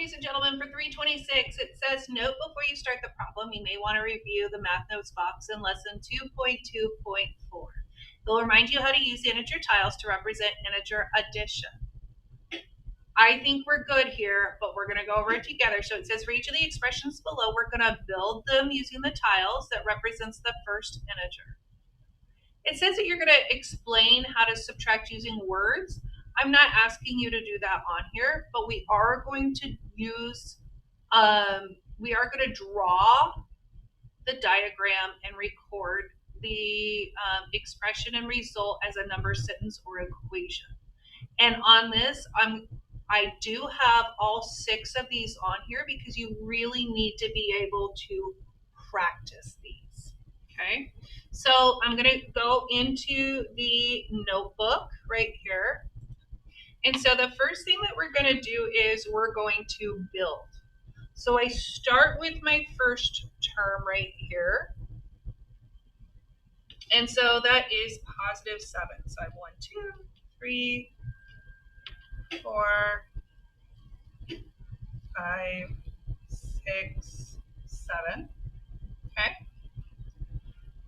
ladies and gentlemen, for 326, it says, note before you start the problem, you may want to review the math notes box in lesson 2.2.4. It'll remind you how to use integer tiles to represent integer addition. I think we're good here, but we're going to go over it together. So it says for each of the expressions below, we're going to build them using the tiles that represents the first integer. It says that you're going to explain how to subtract using words. I'm not asking you to do that on here, but we are going to use, we are going to draw the diagram and record the expression and result as a number, sentence, or equation. And on this, I do have all 6 of these on here because you really need to be able to practice these, okay? So I'm gonna go into the notebook right here. And so the first thing that we're gonna do is we're going to build. So I start with my first term right here. And so that is positive 7. So I have 1, 2, 3, 4, 5, 6, 7. Okay.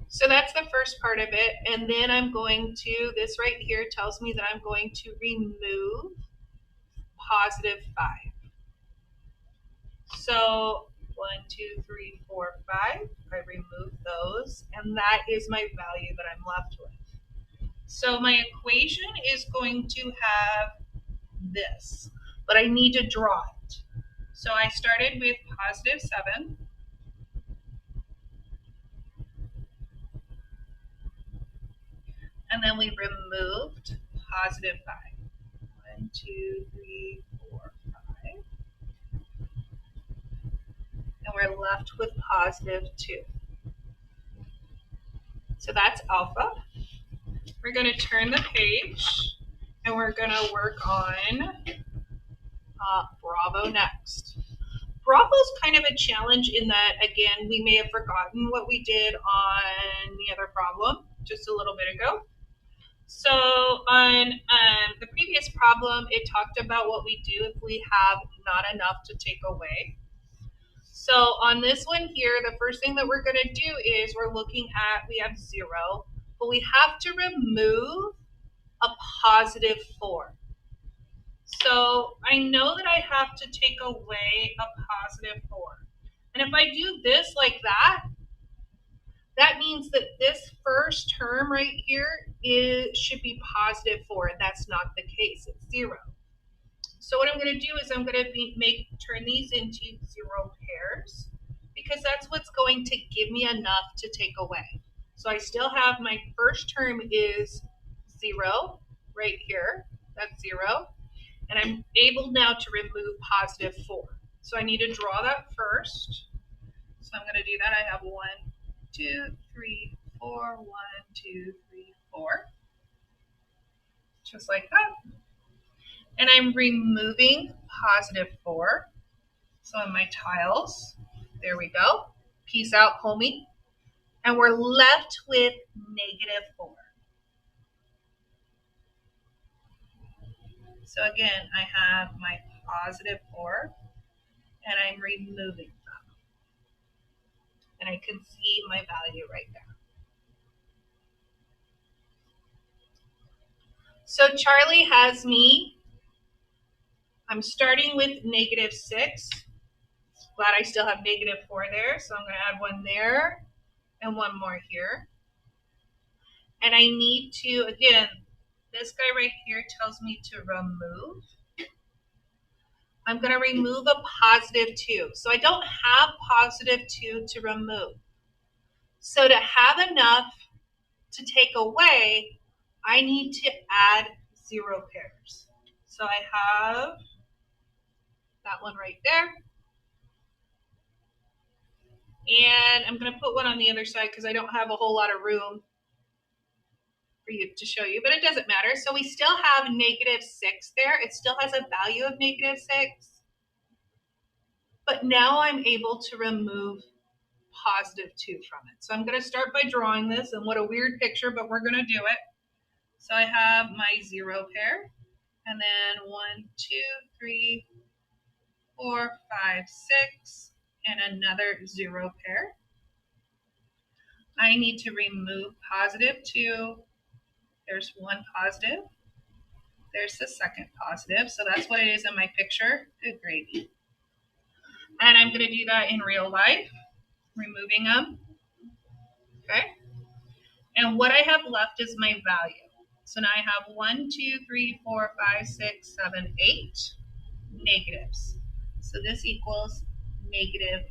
So that's the first part of it. And then I'm going to, this right here tells me that I'm going to remove positive 5. So 1, 2, 3, 4, 5. I remove those, and that is my value that I'm left with. So my equation is going to have this, but I need to draw it. So I started with positive 7. And then we removed positive 5. 1, 2, 3, 4, 5. And we're left with positive 2. So that's alpha. We're going to turn the page, and we're going to work on Bravo next. Bravo's kind of a challenge in that, again, we may have forgotten what we did on the other problem just a little bit ago. So on the previous problem, it talked about what we do if we have not enough to take away. So on this one here, the first thing that we're going to do is we're looking at, we have 0, but we have to remove a positive 4. So I know that I have to take away a positive 4. And if I do this like that, that means that this first term right here should be positive 4, and that's not the case. It's 0. So what I'm going to do is I'm going to turn these into 0 pairs, because that's what's going to give me enough to take away. So I still have my first term is 0 right here. That's 0. And I'm able now to remove positive 4. So I need to draw that first. So I'm going to do that. I have 1, 2, 3, 4, 1, 2, 3, 4. Just like that. And I'm removing positive 4. So in my tiles, there we go. Peace out, homie. And we're left with negative 4. So again, I have my positive 4, and I'm removing them. And I can see my value right there. So Charlie has me, I'm starting with negative 6. Glad I still have negative 4 there, so I'm going to add 1 there and 1 more here. And I need to, again, this guy right here tells me to remove. I'm going to remove a positive 2. So I don't have positive 2 to remove. So to have enough to take away, I need to add 0 pairs. So I have that one right there. And I'm going to put one on the other side because I don't have a whole lot of room for you to show you, but it doesn't matter. So we still have negative 6 there. It still has a value of negative 6. But now I'm able to remove positive 2 from it. So I'm going to start by drawing this, and what a weird picture, but we're going to do it. So I have my 0 pair, and then 1, 2, 3, 4, 5, 6, and another 0 pair. I need to remove positive 2. There's one positive. There's the second positive. So that's what it is in my picture. Good gravy. And I'm going to do that in real life, removing them. Okay. And what I have left is my value. So now I have 1, 2, 3, 4, 5, 6, 7, 8 negatives. So this equals negative